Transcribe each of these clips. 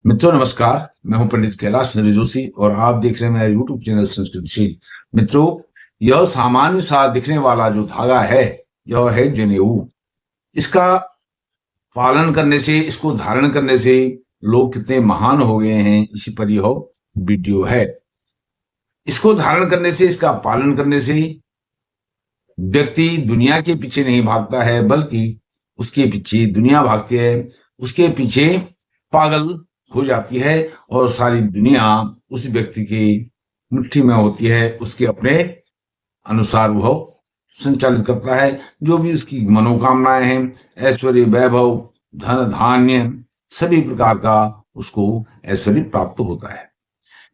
मित्रों नमस्कार। मैं हूं पंडित कैलाश नरेश जोशी और आप देख रहे हैं मेरा यूट्यूब चैनल संस्कृतिशील। मित्रों, यह सामान्य सा दिखने वाला जो धागा है यह है जनेऊ। इसका पालन करने से, इसको धारण करने से लोग कितने महान हो गए हैं, इसी पर यह वीडियो है। इसको धारण करने से, इसका पालन करने से व्यक्ति दुनिया के पीछे नहीं भागता है, बल्कि उसके पीछे दुनिया भागती है, उसके पीछे पागल हो जाती है और सारी दुनिया उस व्यक्ति की मुट्ठी में होती है। उसके अपने अनुसार वह संचालित करता है। जो भी उसकी मनोकामनाएं हैं, ऐश्वर्य, वैभव, धन धान्य, सभी प्रकार का उसको ऐश्वर्य प्राप्त होता है।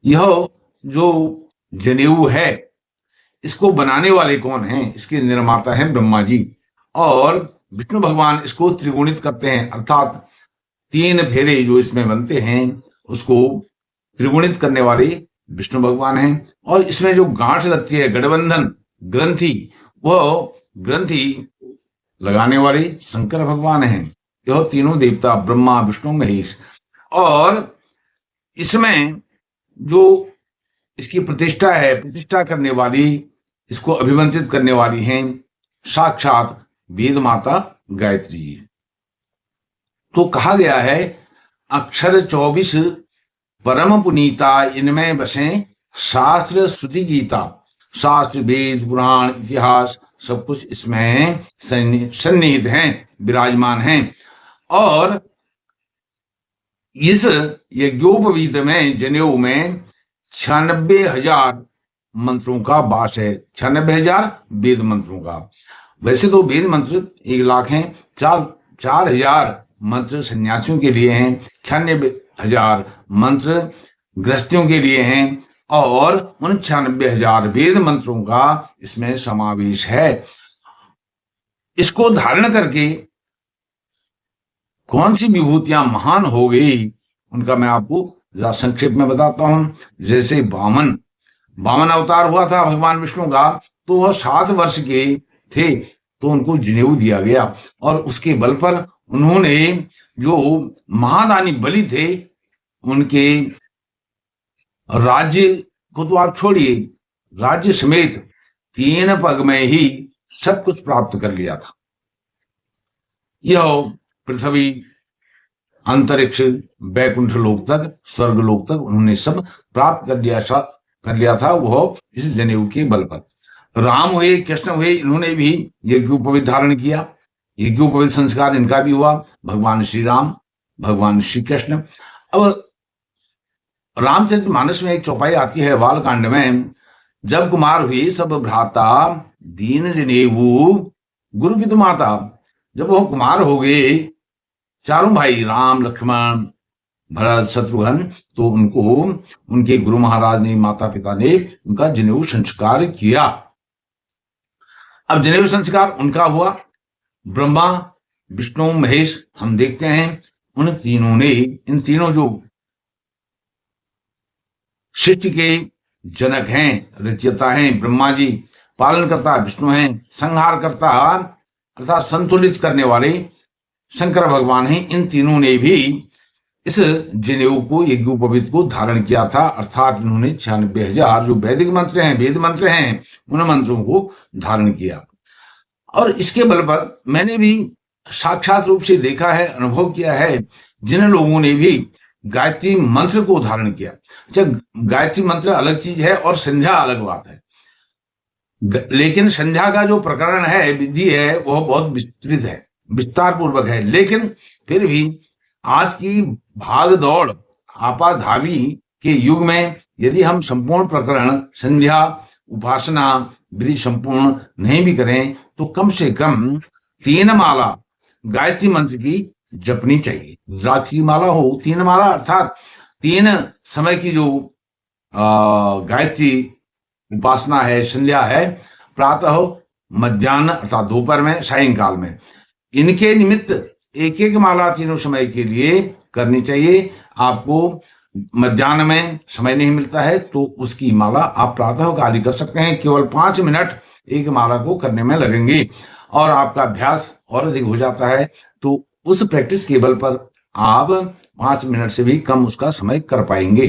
यह जो जनेऊ है, इसको बनाने वाले कौन हैं? इसके निर्माता हैं ब्रह्मा जी, और विष्णु भगवान इसको त्रिगुणित करते हैं, अर्थात 3 फेरे जो इसमें बनते हैं उसको त्रिगुणित करने वाले विष्णु भगवान हैं। और इसमें जो गांठ लगती है, गठबंधन, ग्रंथि, वह ग्रंथि लगाने वाले शंकर भगवान हैं। यह तीनों देवता ब्रह्मा, विष्णु, महेश। और इसमें जो इसकी प्रतिष्ठा है, प्रतिष्ठा करने वाली, इसको अभिमंत्रित करने वाली हैं साक्षात वेद माता गायत्री जी। तो कहा गया है, अक्षर 24 परम पुनीता, इनमें बसे शास्त्र श्रुति गीता। शास्त्र, वेद, पुराण, इतिहास सब कुछ इसमें सन्निहित हैं, विराजमान हैं। और इस यज्ञोपवीत में, जनेऊ में 96,000 मंत्रों का वास है। 96,000 वेद मंत्रों का। वैसे तो वेद मंत्र 1 लाख हैं, 4,000 मंत्र सन्यासियों के लिए हैं, 96,000 मंत्र गृहस्थियों के लिए हैं, और 99,000 वेद मंत्रों का इसमें समावेश है। इसको धारण करके कौन सी विभूतियां महान हो गई, उनका मैं आपको जरा संक्षेप में बताता हूं। जैसे वामन अवतार हुआ था भगवान विष्णु का, तो वह 7 वर्ष के थे, तो उनको जनेऊ दिया गया। और उसके बल पर उन्होंने, जो महादानी बलि थे, उनके राज्य को तो आप छोड़िए, राज्य समेत 3 पग में ही सब कुछ प्राप्त कर लिया था। यह पृथ्वी, अंतरिक्ष, वैकुंठ लोक तक, स्वर्ग लोक तक उन्होंने सब प्राप्त कर लिया था, वह इस जनेऊ के बल पर। राम हुए, कृष्ण हुए, इन्होंने भी यज्ञोपवीत धारण किया। यज्ञोपवीत संस्कार इनका भी हुआ। भगवान श्री राम, भगवान श्री कृष्ण। अब रामचरितमानस में एक चौपाई आती है बालकांड में, जब कुमार हुए सब भ्राता, दीन जनेऊ गुरु पितु माता। जब वो कुमार हो गए, चारों भाई राम, लक्ष्मण, भरत, शत्रुघ्न, तो उनको उनके गुरु महाराज ने, माता पिता ने उनका जनेऊ संस्कार किया। अब जनेऊ संस्कार उनका हुआ। ब्रह्मा, विष्णु, महेश, हम देखते हैं उन तीनों ने, इन तीनों जो सृष्टि के जनक हैं, रचयिता हैं, ब्रह्मा जी, पालनकर्ता विष्णु हैं, संहारकर्ता अर्थात संतुलित करने वाले शंकर भगवान हैं। इन तीनों ने भी इस जनेऊ को, यज्ञोपवीत को धारण किया था। अर्थात इन्होंने 96,000 जो वैदिक मंत्र हैं, वेद मंत्र हैं, उन मंत्रों को धारण किया। और इसके बल पर मैंने भी साक्षात रूप से देखा है, अनुभव किया है, जिन लोगों ने भी गायत्री मंत्र को धारण किया। अच्छा, गायत्री मंत्र अलग चीज है और संध्या अलग बात है, लेकिन संध्या का जो प्रकरण है, विधि है, वह बहुत विस्तृत है, विस्तार पूर्वक है। लेकिन फिर भी आज की भाग दौड़, आपाधावी के युग में यदि हम संपूर्ण प्रकरण, संध्या, उपासना विधि संपूर्ण नहीं भी करें, तो कम से कम 3 माला गायत्री मंत्र की जपनी चाहिए। रुद्राक्ष की माला हो, 3 माला, अर्थात 3 समय की जो गायत्री उपासना है, संध्या है, प्रातः, मध्याह्न अर्थात दोपहर में, सायंकाल में, इनके निमित्त 1-1 माला तीनों समय के लिए करनी चाहिए। आपको मध्याह्न में समय नहीं मिलता है तो उसकी माला आप प्रातः काल कर सकते हैं। केवल 5 मिनट एक माला को करने में लगेंगे और आपका अभ्यास और अधिक हो जाता है। तो उस प्रैक्टिस के बल पर आप 5 मिनट से भी कम उसका समय कर पाएंगे।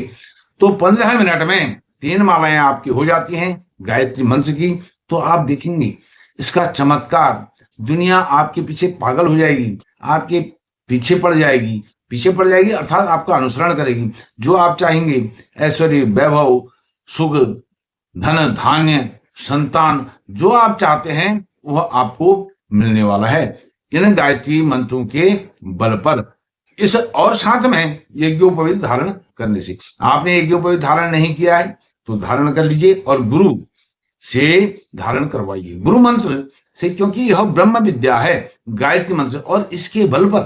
तो 15 मिनट में 3 मालाएं आपकी हो जाती हैं गायत्री मंत्र की। तो आप देखेंगे इसका चमत्कार, दुनिया आपके पीछे पागल हो जाएगी, आपके पीछे पड़ जाएगी। पीछे पड़ जाएगी अर्थात आपका अनुसरण करेगी। जो आप चाहेंगे, ऐश्वर्य, वैभव, सुख, धन, धान्य, संतान, जो आप चाहते हैं वह आपको मिलने वाला है इन गायत्री मंत्रों के बल पर। इस और साथ में यज्ञोपवीत धारण करने से। आपने यज्ञोपवीत धारण नहीं किया है तो धारण कर लीजिए और गुरु से धारण करवाइए, गुरु मंत्र से, क्योंकि यह ब्रह्म विद्या है गायत्री मंत्र। और इसके बल पर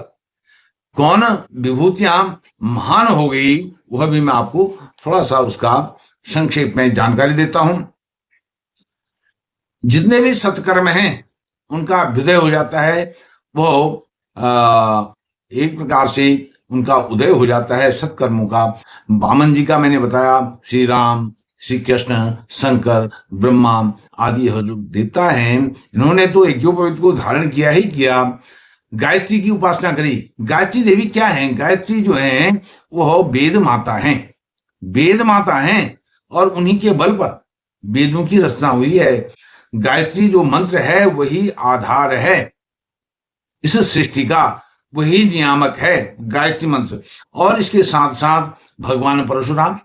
कौन विभूतियां महान हो गई वह भी मैं आपको थोड़ा सा उसका संक्षेप में जानकारी देता हूं। जितने भी सत्कर्म हैं उनका अभ्युदय हो जाता है, वो एक प्रकार से उनका उदय हो जाता है सत्कर्मों का। वामन जी का मैंने बताया, श्री राम, श्री कृष्ण, शंकर, ब्रह्मा आदि जो देवता हैं, इन्होंने तो यज्ञोपवीत को धारण किया ही किया, गायत्री की उपासना करी। गायत्री देवी क्या है? गायत्री जो है वो वेद माता हैं, वेद माता हैं और उन्हीं के बल पर वेदों की रचना हुई है। गायत्री जो मंत्र है वही आधार है इस सृष्टि का, वही नियामक है गायत्री मंत्र। और इसके साथ साथ भगवान परशुराम,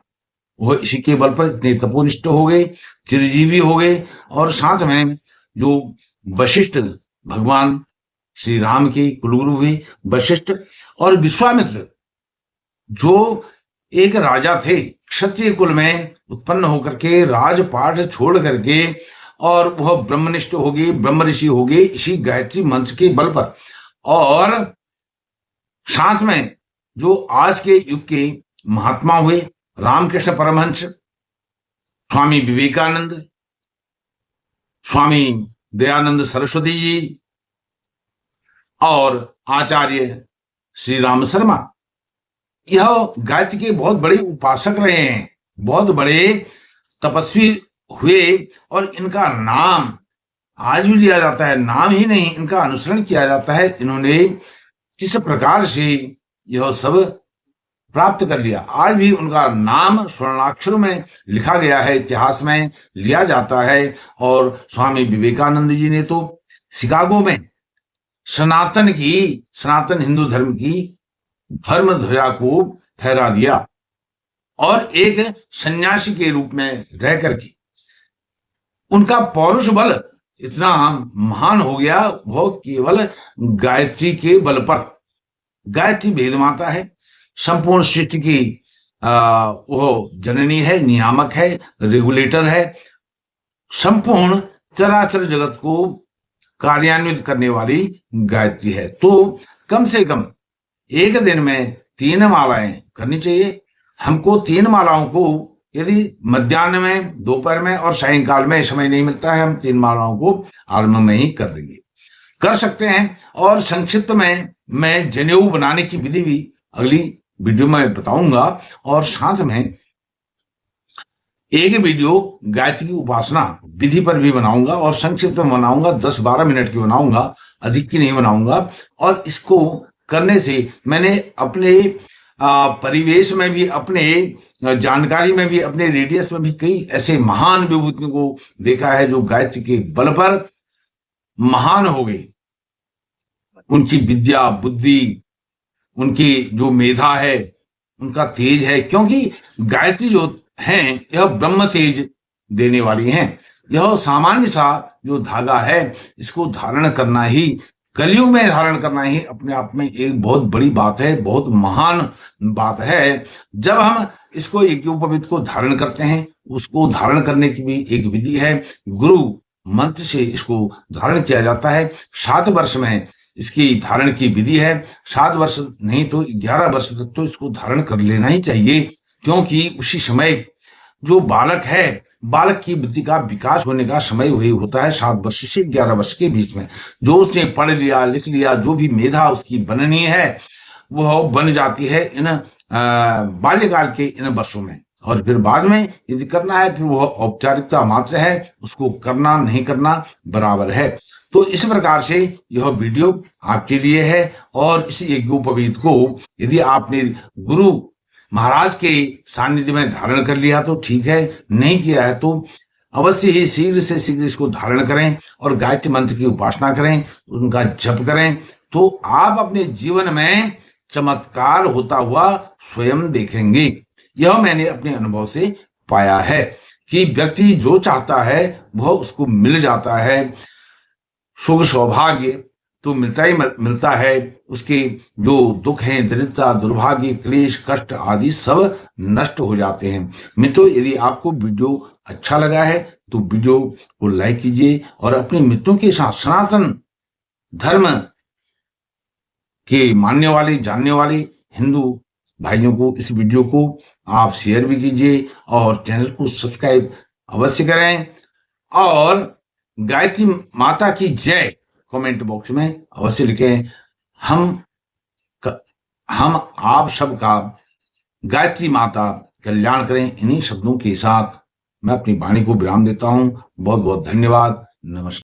वह इसी के बल पर इतने तपोनिष्ठ हो गए, चिरजीवी हो गए। और साथ में जो वशिष्ठ, भगवान श्री राम के कुलगुरु हुए वशिष्ठ, और विश्वामित्र जो एक राजा थे, क्षत्रिय कुल में उत्पन्न होकर के राजपाट छोड़ करके, और वह ब्रह्मनिष्ठ हो गए, ब्रह्म ऋषि हो गए इसी गायत्री मंत्र के बल पर। और साथ में जो आज के युग के महात्मा हुए, रामकृष्ण परमहंस, स्वामी विवेकानंद, स्वामी दयानंद सरस्वती जी और आचार्य श्री राम शर्मा, यह गायत्री के बहुत बड़े उपासक रहे हैं, बहुत बड़े तपस्वी हुए। और इनका नाम आज भी लिया जाता है, नाम ही नहीं इनका अनुसरण किया जाता है। इन्होंने किस प्रकार से यह सब प्राप्त कर लिया, आज भी उनका नाम स्वर्णाक्षरों में लिखा गया है, इतिहास में लिया जाता है। और स्वामी विवेकानंद जी ने तो शिकागो में सनातन हिंदू धर्म की धर्म ध्वजा को फहरा दिया और एक सन्यासी के रूप में रह करके उनका पौरुष बल इतना महान हो गया, वो केवल गायत्री के बल पर। गायत्री वेद माता है, संपूर्ण सृष्टि की वो जननी है, नियामक है, रेगुलेटर है, संपूर्ण चराचर जगत को कार्यान्वित करने वाली गायत्री है। तो कम से कम एक दिन में 3 मालाएं करनी चाहिए हमको। 3 मालाओं को यदि मध्याह्न में, दोपहर में और सायंकाल में समय नहीं मिलता है, हम 3 मालाओं को आरंभ में ही कर देंगे, कर सकते हैं। और संक्षिप्त में मैं जनेऊ बनाने की विधि भी अगली वीडियो में बताऊंगा, और साथ में एक वीडियो गायत्री की उपासना विधि पर भी बनाऊंगा, और संक्षिप्त में बनाऊंगा, 10-12 मिनट की बनाऊंगा, अधिक की नहीं बनाऊंगा। और इसको करने से मैंने अपने परिवेश में भी, अपने जानकारी में भी, अपने रेडियस में भी कई ऐसे महान विभूतियों को देखा है जो गायत्री के बल पर महान हो गए। उनकी विद्या, बुद्धि, उनकी जो मेधा है, उनका तेज है, क्योंकि गायत्री जो हैं यह ब्रह्म तेज देने वाली हैं। यह सामान्य सा जो धागा है, इसको धारण करना ही, कलयुग में धारण करना ही अपने आप में एक बहुत बड़ी बात है, बहुत महान बात है। जब हम इसको यज्ञोपवीत को धारण करते हैं, उसको धारण करने की भी एक विधि है, गुरु मंत्र से इसको धारण किया जाता है। 7 वर्ष में इसकी धारण की विधि है, 7 वर्ष नहीं तो 11 वर्ष तक तो इसको धारण कर लेना ही चाहिए, क्योंकि उसी समय जो बालक है, बालक की बुद्धि का विकास होने का समय वही होता है 7 वर्ष से 11 वर्ष के बीच में। जो उसने पढ़ लिया, लिख लिया, जो भी मेधा उसकी बननी है वह बन जाती है इन बाल्यकाल के इन वर्षों में। और फिर बाद में यदि करना है, फिर वह औपचारिकता मात्र है, उसको करना नहीं करना बराबर है। तो इस प्रकार से यह वीडियो आपके लिए है। और इस यज्ञोपवीत को यदि आपने गुरु महाराज के सानिध्य में धारण कर लिया तो ठीक है, नहीं किया है तो अवश्य ही शीघ्र से शीघ्र इसको धारण करें और गायत्री मंत्र की उपासना करें, उनका जप करें, तो आप अपने जीवन में चमत्कार होता हुआ स्वयं देखेंगे। यह मैंने अपने अनुभव से पाया है कि व्यक्ति जो चाहता है वह उसको मिल जाता है। सुख सौभाग्य तो मिलता ही मिलता है। उसके जो दुख हैं, दरिद्रता, दुर्भाग्य, क्लेश, कष्ट आदि सब नष्ट हो जाते हैं। मित्रों, यदि आपको वीडियो अच्छा लगा है तो वीडियो को लाइक कीजिए और अपने मित्रों के साथ सनातन धर्म के मानने वाले, जानने वाले हिंदू भाइयों को इस वीडियो को आप शेयर भी कीजिए और चैनल को सब्सक्राइब अवश्य करें। और गायत्री माता की जय कमेंट बॉक्स में अवश्य लिखें। हम आप सबका गायत्री माता कल्याण करें। इन्हीं शब्दों के साथ मैं अपनी वाणी को विराम देता हूं। बहुत बहुत धन्यवाद। नमस्कार।